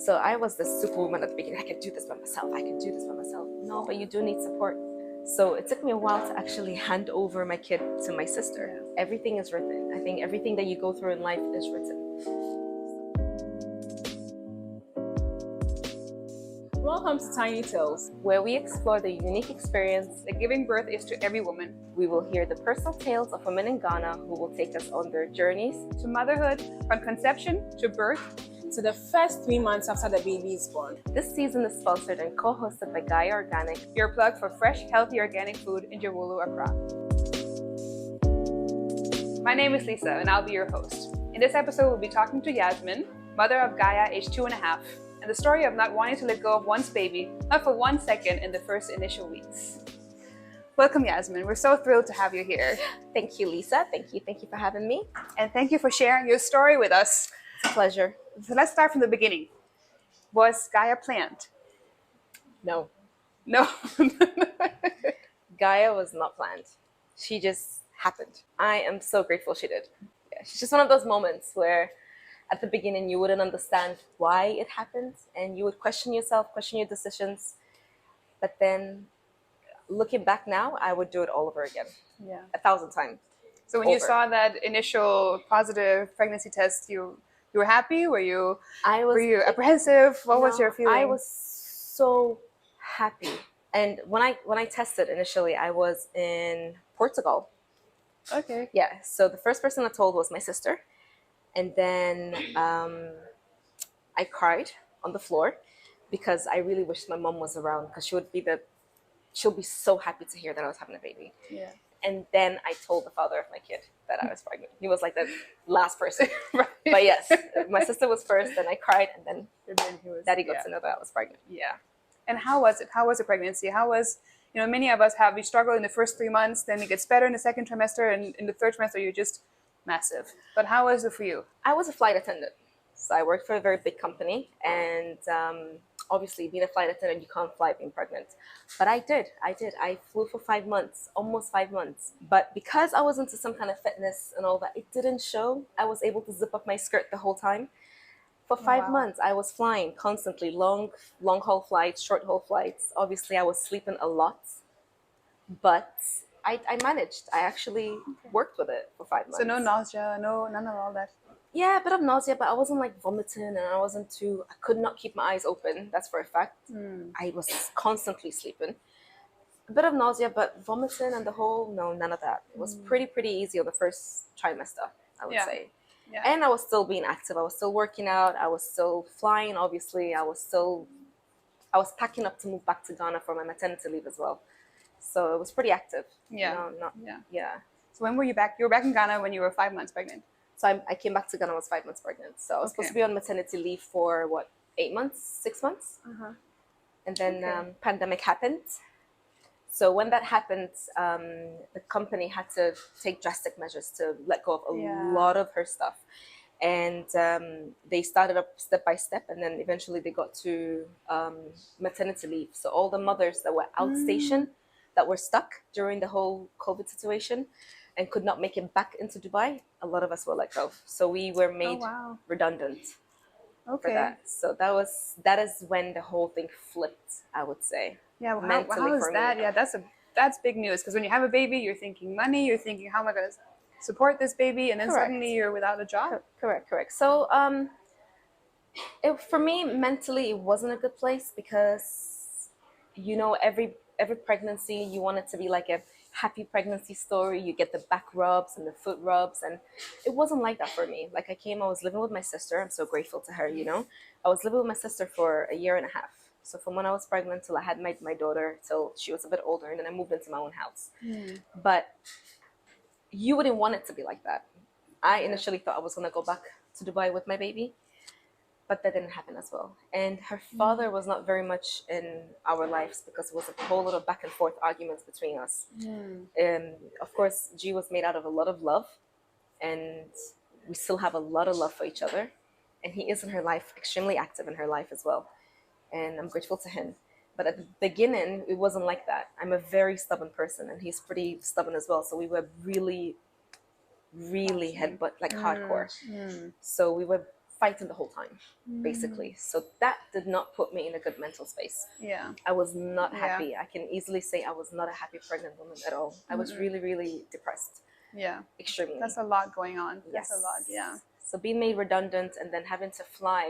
So I was the superwoman at the beginning. I can do this by myself. I can do this by myself. No, but you do need support. So it took me a while to actually hand over my kid to my sister. Everything is written. I think everything that you go through in life is written. Welcome to Tiny Tales, where we explore the unique experience that giving birth is to every woman. We will hear the personal tales of women in Ghana who will take us on their journeys to motherhood, from conception to birth, to the first 3 months after the baby is born. This season is sponsored and co-hosted by Gaia Organic, your plug for fresh, healthy organic food in Jawulu, Accra. My name is Lisa and I'll be your host. In this episode, we'll be talking to Yazmine, mother of Gaia, aged 2.5, and the story of not wanting to let go of one's baby, not for 1 second in the first initial weeks. Welcome, Yazmine. We're so thrilled to have you here. Thank you, Lisa. Thank you for having me. And thank you for sharing your story with us. It's a pleasure. So let's start from the beginning. Was Gaia planned? No. No. Gaia was not planned. She just happened. I am so grateful she did. Yeah, she's just one of those moments where at the beginning you wouldn't understand why it happened and you would question yourself, question your decisions. But then looking back now, I would do it all over again. Yeah. 1,000 times. So when you saw that initial positive pregnancy test, you were happy? Were you apprehensive? What was your feeling? I was so happy. And when I tested initially, I was in Portugal. Okay. Yeah. So the first person I told was my sister. And then I cried on the floor because I really wished my mom was around because she'll be so happy to hear that I was having a baby. Yeah. And then I told the father of my kid that I was pregnant. He was like the last person. Right. But yes, my sister was first, and I cried, and then Daddy got to know that I was pregnant. Yeah. And how was it? How was the pregnancy? How was, many of us we struggle in the first 3 months, then it gets better in the second trimester, and in the third trimester, you're just massive. But how was it for you? I was a flight attendant. So I worked for a very big company, and obviously being a flight attendant, you can't fly being pregnant. But I did. I flew for 5 months, almost 5 months. But because I was into some kind of fitness and all that, it didn't show. I was able to zip up my skirt the whole time. For 5 months, I was flying constantly, long haul flights, short haul flights. Obviously, I was sleeping a lot, but I managed. I actually worked with it for 5 months. So no nausea, none of all that. Yeah, a bit of nausea, but I wasn't like vomiting, and I could not keep my eyes open. That's for a fact. I was constantly sleeping. A bit of nausea, but vomiting and none of that. It was pretty easy on the first trimester, I would say. Yeah. And I was still being active. I was still working out. I was still flying, obviously. I was packing up to move back to Ghana for my maternity leave as well. So it was pretty active. Yeah. Yeah. So when were you back? You were back in Ghana when you were 5 months pregnant. So I came back to Ghana. I was 5 months pregnant. So I was supposed to be on maternity leave for 8 months, 6 months? Uh-huh. And then pandemic happened. So when that happened, the company had to take drastic measures to let go of a lot of her stuff. And they started up step by step, and then eventually they got to maternity leave. So all the mothers that were outstation, that were stuck during the whole COVID situation and could not make it back into Dubai, a lot of us were let go. So we were made redundant for that. So that is when the whole thing flipped, I would say. Yeah, well, how is that? Yeah, that's big news, because when you have a baby, you're thinking money, you're thinking how am I going to support this baby, and then suddenly you're without a job. Correct. So for me, mentally, it wasn't a good place because every pregnancy, you want it to be like a happy pregnancy story. You get the back rubs and the foot rubs, and it wasn't like that for me. Like I was living with my sister. I'm so grateful to her. I was living with my sister for 1.5 years. So from when I was pregnant till I had my daughter, till she was a bit older, and then I moved into my own house. But you wouldn't want it to be like that. I initially thought I was going to go back to Dubai with my baby, but that didn't happen as well. And her father was not very much in our lives because it was a whole lot of back and forth arguments between us. Of course, G was made out of a lot of love, and we still have a lot of love for each other. And he is in her life, extremely active in her life as well. And I'm grateful to him. But at the beginning, it wasn't like that. I'm a very stubborn person, and he's pretty stubborn as well. So we were really headbutt, like hardcore. So we were fighting the whole time, basically. So that did not put me in a good mental space. Yeah. I was not Yeah. happy. I can easily say I was not a happy pregnant woman at all. I was really, really depressed. Yeah. Extremely. That's a lot going on. Yes. That's a lot. Yeah. So being made redundant and then having to fly,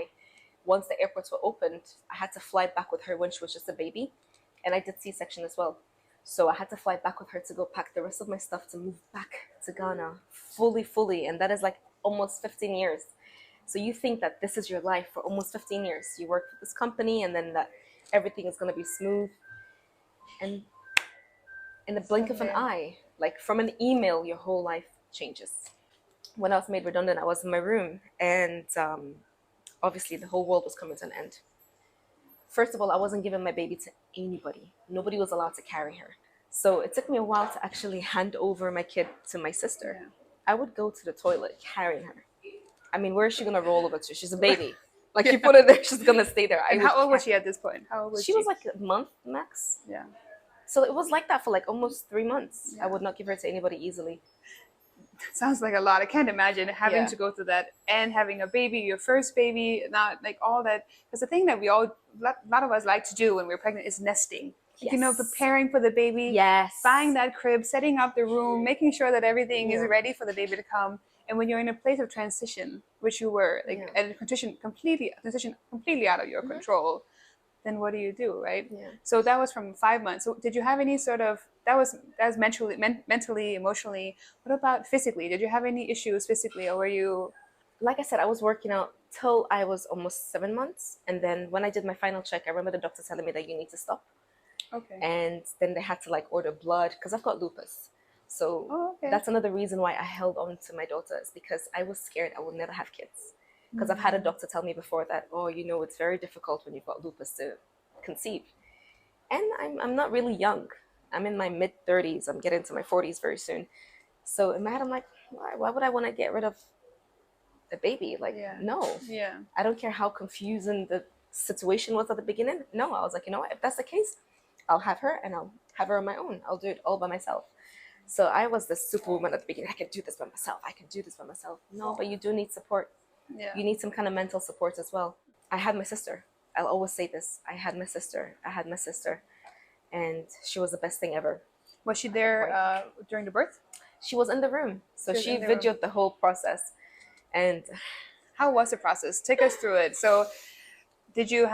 once the airports were opened, I had to fly back with her when she was just a baby. And I did C-section as well. So I had to fly back with her to go pack the rest of my stuff to move back to Ghana fully. And that is like almost 15 years. So you think that this is your life for almost 15 years. You work for this company and then that everything is going to be smooth. And in the blink of an eye, like from an email, your whole life changes. When I was made redundant, I was in my room and obviously the whole world was coming to an end. First of all, I wasn't giving my baby to anybody. Nobody was allowed to carry her. So it took me a while to actually hand over my kid to my sister. Yeah. I would go to the toilet carrying her. I mean, where is she going to roll over to? She's a baby. Like, you put her there, she's going to stay there. And how old was she at this point? How old was she? She was like a month max. Yeah. So it was like that for like almost 3 months. Yeah. I would not give her to anybody easily. Sounds like a lot. I can't imagine having to go through that and having a baby, your first baby, not like all that. Because the thing that a lot of us like to do when we're pregnant is nesting. Yes. You know, preparing for the baby. Yes. Buying that crib, setting up the room, making sure that everything is ready for the baby to come. And when you're in a place of transition, which you were, like a transition completely out of your control, then what do you do, right? Yeah. So that was from 5 months. So did you have any sort of that was mentally, emotionally? What about physically? Did you have any issues physically, or were you? Like I said, I was working out till I was almost 7 months, and then when I did my final check, I remember the doctor telling me that you need to stop. Okay. And then they had to like order blood because I've got lupus. So that's another reason why I held on to my daughters, because I was scared I would never have kids. Because I've had a doctor tell me before that, it's very difficult when you've got lupus to conceive. And I'm not really young. I'm in my mid-30s. I'm getting to my 40s very soon. So in my head, I'm like, why would I want to get rid of the baby? Like, no. Yeah. I don't care how confusing the situation was at the beginning. No, I was like, you know what? If that's the case, I'll have her and I'll have her on my own. I'll do it all by myself. So I was the superwoman at the beginning. I can do this by myself. I can do this by myself. No, but you do need support. Yeah. You need some kind of mental support as well. I had my sister. I'll always say this. I had my sister. And she was the best thing ever. Was she there during the birth? She was in the room. So she videoed the whole process. And how was the process? Take us through it. So you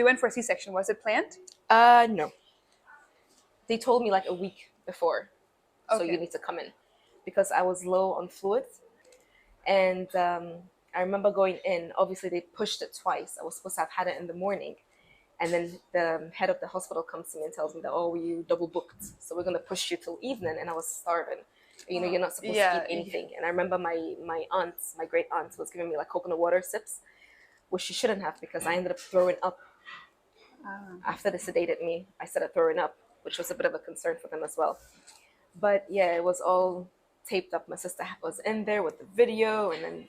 went for a C-section. Was it planned? No. They told me like a week before. So you need to come in, because I was low on fluids. And I remember going in. Obviously, they pushed it twice. I was supposed to have had it in the morning. And then the head of the hospital comes to me and tells me that, you double booked. So we're going to push you till evening. And I was starving. You're not supposed to eat anything. And I remember my great aunt was giving me like coconut water sips, which she shouldn't have, because I ended up throwing up. After they sedated me, I started throwing up, which was a bit of a concern for them as well. But yeah, it was all taped up. My sister was in there with the video, and then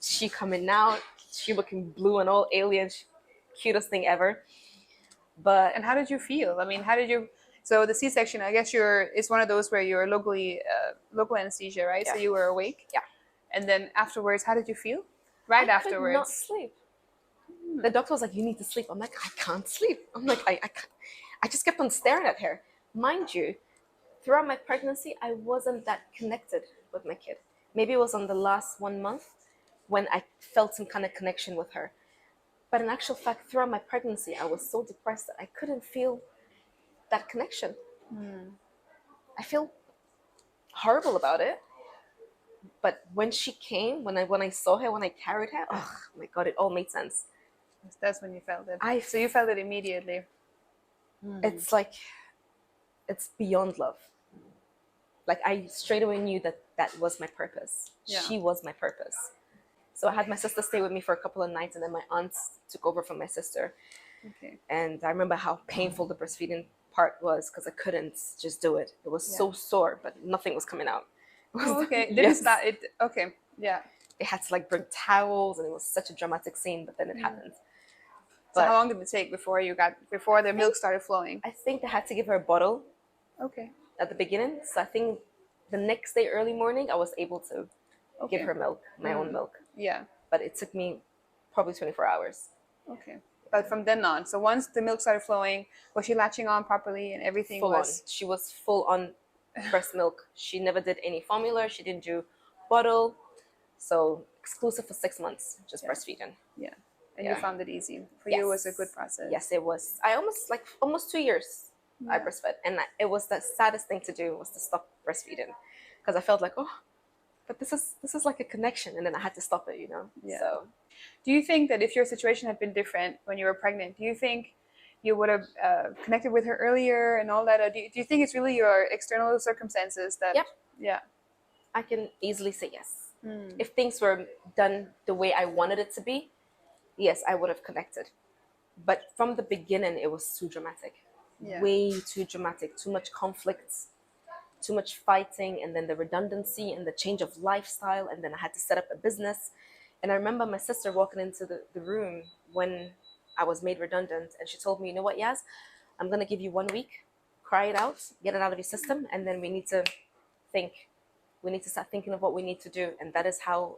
she coming out, she looking blue and all alien, cutest thing ever. And how did you feel? I mean, so the C-section, I guess it's one of those where you're local anesthesia, right? Yeah. So you were awake? Yeah. And then afterwards, how did you feel? Afterwards? I could not sleep. The doctor was like, you need to sleep. I'm like, I can't sleep. I'm like, I just kept on staring at her. Mind you, throughout my pregnancy, I wasn't that connected with my kid. Maybe it was on the last 1 month when I felt some kind of connection with her. But in actual fact, throughout my pregnancy, I was so depressed that I couldn't feel that connection. I feel horrible about it. But when she came, when I saw her, when I carried her, oh my God, it all made sense. That's when you felt it. So you felt it immediately. It's like, it's beyond love. Like, I straight away knew that was my purpose. Yeah. She was my purpose. So I had my sister stay with me for a couple of nights, and then my aunts took over from my sister. Okay. And I remember how painful the breastfeeding part was, because I couldn't just do it. It was so sore, but nothing was coming out. Okay. Okay. Yeah. They had to like bring towels, and it was such a dramatic scene, but then it happened. So how long did it take before the milk started flowing? I think they had to give her a bottle. Okay. At the beginning. So I think the next day, early morning, I was able to give her milk, my own milk. Yeah. But it took me probably 24 hours. Okay. But from then on, so once the milk started flowing, was she latching on properly and everything Full on. was? She was full on breast milk. She never did any formula. She didn't do bottle. So exclusive for 6 months, just Yeah. breastfeeding. Yeah. And you Yeah. found it easy. For Yes. you, it was a good process. Yes, it was. I almost 2 years I Yeah. breastfed, and it was the saddest thing to do was to stop breastfeeding, because I felt like, oh, but this is like a connection, and then I had to stop it, Yeah. So Do you think that if your situation had been different when you were pregnant, do you think you would have connected with her earlier and all that? Or do you think it's really your external circumstances that? Yep. Yeah. I can easily say yes. Mm. If things were done the way I wanted it to be, yes, I would have connected. But from the beginning, it was too dramatic. Yeah. Way too dramatic. Too much conflict, too much fighting, and then the redundancy and the change of lifestyle, and then I had to set up a business. And I remember my sister walking into the room when I was made redundant, and she told me, you know what, Yaz, I'm going to give you 1 week, cry it out, get it out of your system, and then we need to think. We need to start thinking of what we need to do. And that is how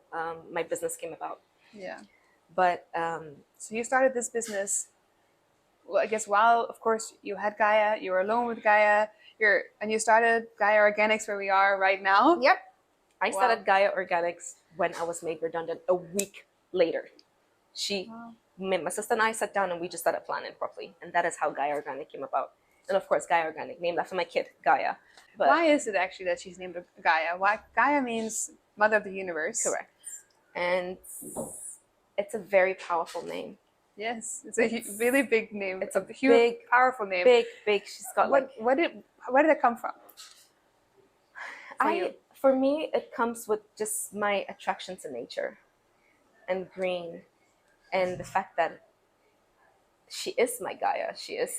my business came about. Yeah. But so you started this business, well, I guess while, of course, you had Gaia, you were alone with Gaia, and you started Gaia Organics where we are right now. Yep. I Wow. started Gaia Organics when I was made redundant a week later. My sister and I sat down and we just started planning properly. And that is how Gaia Organic came about. And of course, Gaia Organic, named after my kid, Gaia. But why is it actually that she's named Gaia? Why? Gaia means Mother of the Universe. Correct. And it's a very powerful name. Yes, it's a really big name. It's a huge, big, powerful name. Big. She's got where did that come from? For me, it comes with just my attraction to nature and green, and the fact that she is my Gaia. She is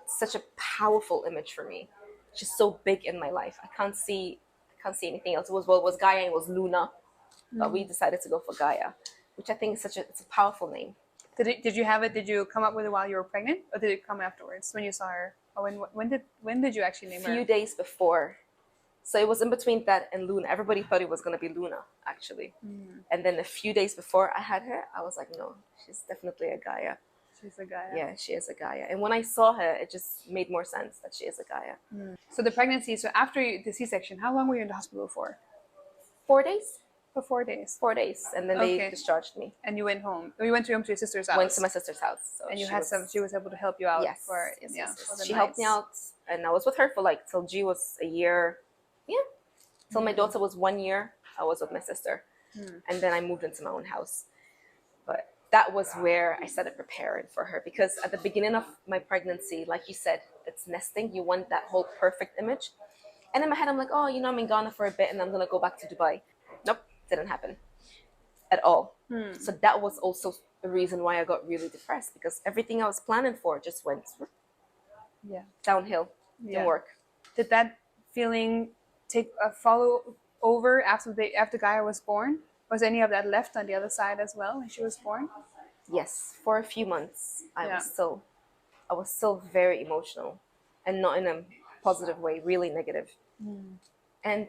such a powerful image for me. She's so big in my life. I can't see anything else. It was Gaia and it was Luna, but we decided to go for Gaia, which I think is it's a powerful name. Did you have it? Did you come up with it while you were pregnant, or did it come afterwards when you saw her? Or when did you actually name her? A few days before. So it was in between that and Luna. Everybody thought it was going to be Luna, actually. And then a few days before I had her, I was like, no, she's definitely a Gaia. She's a Gaia. Yeah, she is a Gaia. And when I saw her, it just made more sense that she is a Gaia. So the pregnancy, so after the C-section, how long were you in the hospital for? 4 days. For 4 days. 4 days. And then they discharged me. And you went home. You went home to your sister's house. Went to my sister's house. So and she was able to help you out. Yes. Yes. She helped me out. And I was with her for till G was a year. Yeah. Till my daughter was 1 year, I was with my sister. And then I moved into my own house. But that was where I started preparing for her, because at the beginning of my pregnancy, like you said, it's nesting. You want that whole perfect image. And in my head, I'm like, oh, I'm in Ghana for a bit and I'm going to go back to Dubai. Nope, didn't happen at all. So that was also the reason why I got really depressed, because everything I was planning for just went downhill. Didn't work. Did that feeling follow over after Gaia was born? Was any of that left on the other side as well when she was born? Yes, for a few months I was still very emotional, and not in a positive way, really negative. And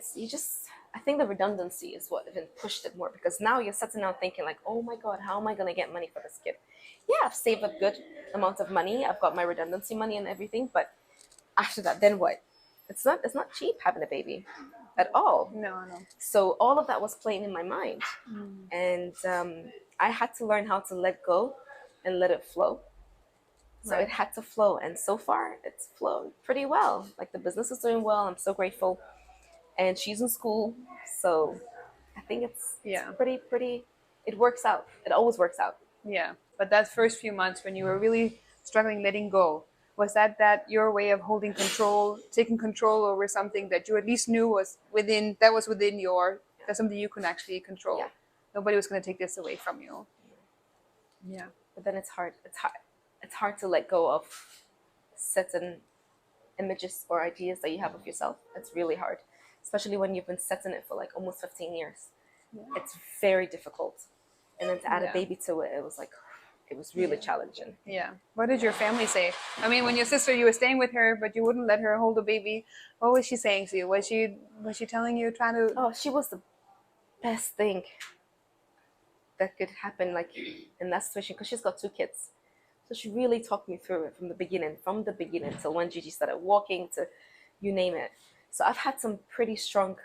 I think the redundancy is what even pushed it more, because now you're sitting down thinking like, oh my God, how am I going to get money for this kid? Yeah, I've saved a good amount of money. I've got my redundancy money and everything, but after that, then what? It's not cheap having a baby at all. No. So all of that was playing in my mind. And I had to learn how to let go and let it flow. So it had to flow. And so far, it's flowed pretty well. Like, the business is doing well. I'm so grateful. And she's in school. So I think it's pretty, it works out. It always works out. Yeah. But that first few months when you were really struggling letting go, was that your way of holding control, taking control over something that you at least knew was within that's something you can actually control? Yeah. Nobody was going to take this away from you. Yeah. But then it's hard. It's hard to let go of certain images or ideas that you have of yourself. It's really hard, especially when you've been setting it for like almost 15 years. Yeah. It's very difficult. And then to add a baby to it, it was really challenging. Yeah. What did your family say? I mean, when your sister, you were staying with her, but you wouldn't let her hold a baby. What was she saying to you? Was she telling you, trying to? Oh, she was the best thing. that could happen like in that situation, because she's got 2 kids. So she really talked me through it from the beginning till when Gigi started walking to you name it. So I've had some pretty strong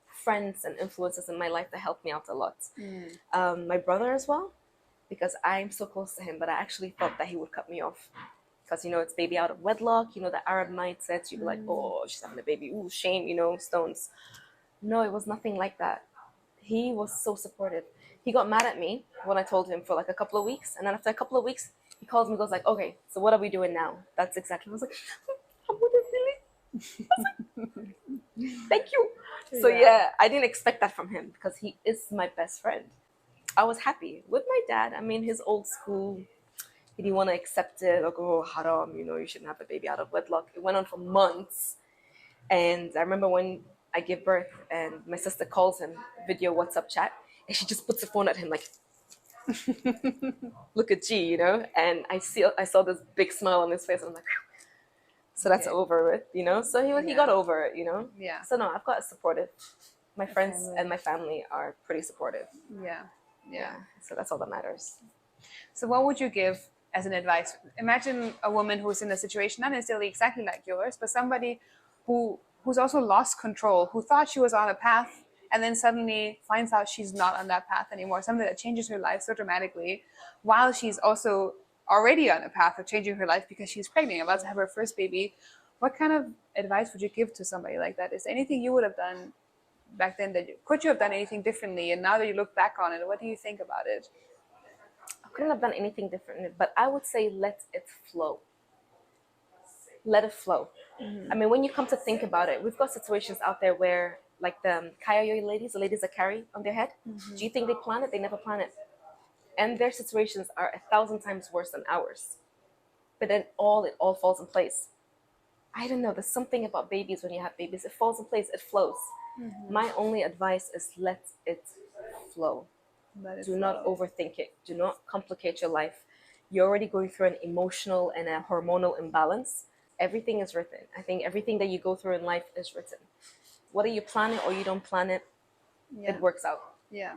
friends and influences in my life that helped me out a lot. My brother as well, because I'm so close to him, but I actually thought that he would cut me off. Because, it's baby out of wedlock, the Arab mindset. You'd be like, oh, she's having a baby. Ooh, shame, stones. No, it was nothing like that. He was so supportive. He got mad at me when I told him for like a couple of weeks. And then after a couple of weeks, he calls me and goes like, okay, so what are we doing now? That's exactly. I was like, I wouldn't really. Thank you. So yeah, I didn't expect that from him because he is my best friend. I was happy with my dad. I mean, his old school, he didn't want to accept it. Like, oh, haram, you shouldn't have a baby out of wedlock. It went on for months. And I remember when I gave birth and my sister calls him, video WhatsApp chat, and she just puts the phone at him like, look at G, and I saw this big smile on his face. And I'm like, so that's over with, So he got over it, Yeah. So no, I've got a supportive. My friends and my family are pretty supportive. Yeah. So that's all that matters. So what would you give as an advice? Imagine a woman who's in a situation not necessarily exactly like yours, but somebody who's also lost control, who thought she was on a path and then suddenly finds out she's not on that path anymore, something that changes her life so dramatically, while she's also already on a path of changing her life because she's pregnant, about to have her first baby. What kind of advice would you give to somebody like that? Is there anything you would have done back then could you have done anything differently? And now that you look back on it, what do you think about it? I couldn't have done anything differently, but I would say let it flow. Let it flow. I mean, when you come to think about it, we've got situations out there where, like the Kaya ladies, the ladies that carry on their head, do you think they plan it? They never plan it. And their situations are 1,000 times worse than ours. But then it all falls in place. I don't know, there's something about babies when you have babies. It falls in place, it flows. My only advice is let it flow. Do not overthink it. Do not complicate your life. You're already going through an emotional and a hormonal imbalance. Everything is written. I think everything that you go through in life is written. Whether you plan it or you don't plan it, it works out. Yeah.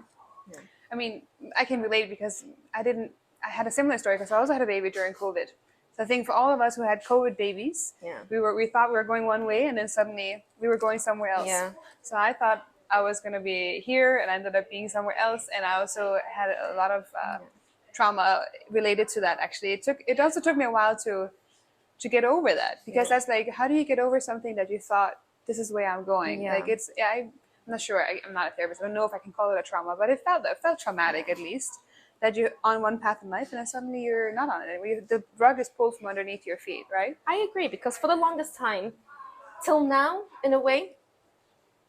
I mean, I can relate because I had a similar story because I also had a baby during COVID. So I think for all of us who had COVID babies, we thought we were going one way and then suddenly we were going somewhere else. Yeah. So I thought I was going to be here and I ended up being somewhere else. And I also had a lot of trauma related to that. Actually, it also took me a while to get over that, because that's like, how do you get over something that you thought, this is the way I'm going? Like I'm not sure. I'm not a therapist. I don't know if I can call it a trauma, but it felt traumatic, at least, that you're on one path in life and then suddenly you're not on it. The rug is pulled from underneath your feet, right? I agree, because for the longest time, till now, in a way,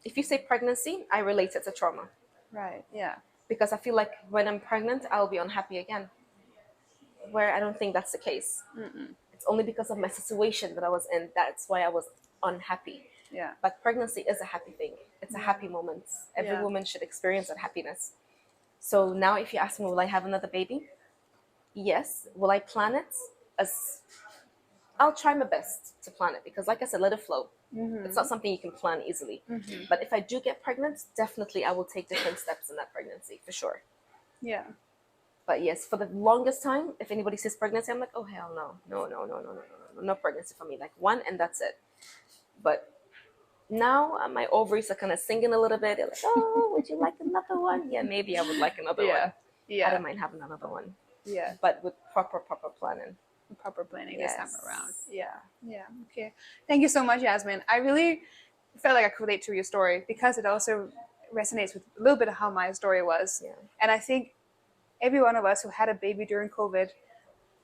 if you say pregnancy, I relate it to trauma. Right. Yeah. Because I feel like when I'm pregnant, I'll be unhappy again. Where I don't think that's the case. It's only because of my situation that I was in. That's why I was unhappy. Yeah. But pregnancy is a happy thing. It's a happy moment. Every woman should experience that happiness. So now if you ask me, will I have another baby? Yes. Will I plan it? I'll try my best to plan it, because like I said, let it flow. It's not something you can plan easily. But if I do get pregnant, definitely I will take different steps in that pregnancy, for sure. Yeah. But yes, for the longest time, if anybody says pregnancy, I'm like, oh, hell no. No pregnancy for me. Like one, and that's it. But now my ovaries are kind of singing a little bit. They're like, oh, would you like another one? Yeah, maybe I would like another one. I don't mind having another one. Yeah. But with proper planning. Proper planning this time around. Yeah. Okay. Thank you so much, Yazmine. I really felt like I could relate to your story because it also resonates with a little bit of how my story was. Yeah. And I think every one of us who had a baby during COVID,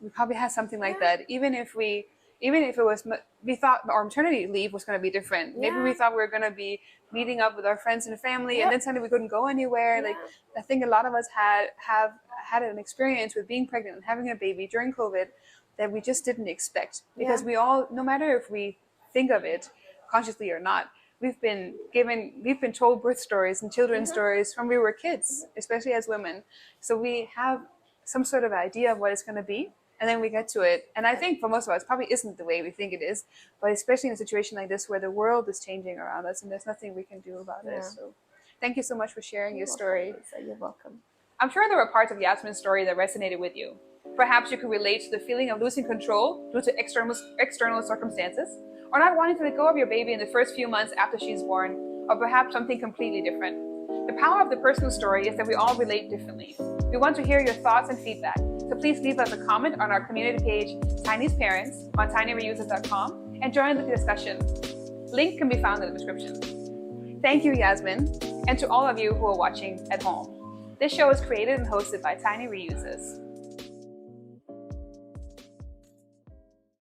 we probably had something like that. Even if it was, we thought our maternity leave was going to be different. Maybe we thought we were going to be meeting up with our friends and family, and then suddenly we couldn't go anywhere. Like, I think a lot of us have had an experience with being pregnant and having a baby during COVID that we just didn't expect, because we all, no matter if we think of it consciously or not, we've been told birth stories and children's stories from we were kids, especially as women. So we have some sort of idea of what it's going to be, and then we get to it. And I think for most of us, it probably isn't the way we think it is, but especially in a situation like this where the world is changing around us and there's nothing we can do about it. So thank you so much for sharing your story. Welcome, Lisa. You're welcome. I'm sure there were parts of Yazmine's story that resonated with you. Perhaps you could relate to the feeling of losing control due to external circumstances, or not wanting to let go of your baby in the first few months after she's born, or perhaps something completely different. The power of the personal story is that we all relate differently. We want to hear your thoughts and feedback, so please leave us a comment on our community page, Tiny's Parents, on tinyreusers.com, and join the discussion. Link can be found in the description. Thank you, Yazmine, and to all of you who are watching at home. This show is created and hosted by Tiny Reusers.